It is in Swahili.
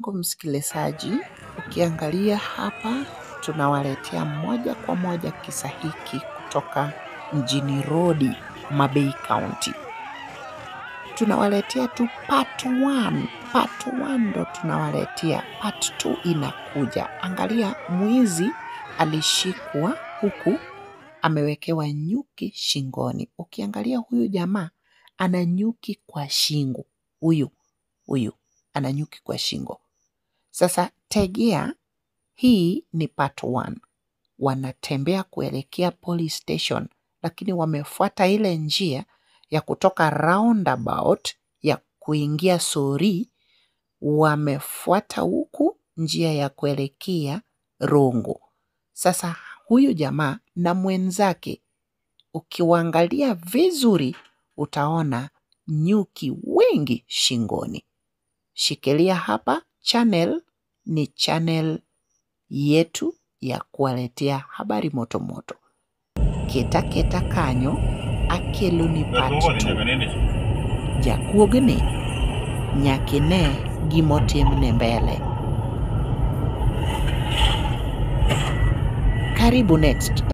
wangu msikilizaji, ukiangalia hapa tunawaletea moja kwa moja kisa hiki kutoka mjini Rodi, Mabei County. Tunawaletea tu part 1. Part 1 ndo tunawaletea. Part 2 inakuja. Angalia, mwizi alishikwa huku amewekewa nyuki shingoni. Ukiangalia huyu jamaa ana nyuki kwa shingo. Huyu ana nyuki kwa shingo. Sasa tegea, hii ni part 1. Wanatembea kuelekea police station, lakini wamefuata ile njia ya kutoka roundabout ya kuingia Sori. Wamefuata huku njia ya kuelekea Rongo. Sasa huyu jamaa na mwenzake, ukiwaangalia vizuri utaona nyuki wengi shingoni. Shikilia hapa, channel ni channel yetu ya kuwaletea habari moto moto. Keta kanyo akelu ni part 2. Jakuogni nyakine gimotimne mbele. Karibu next.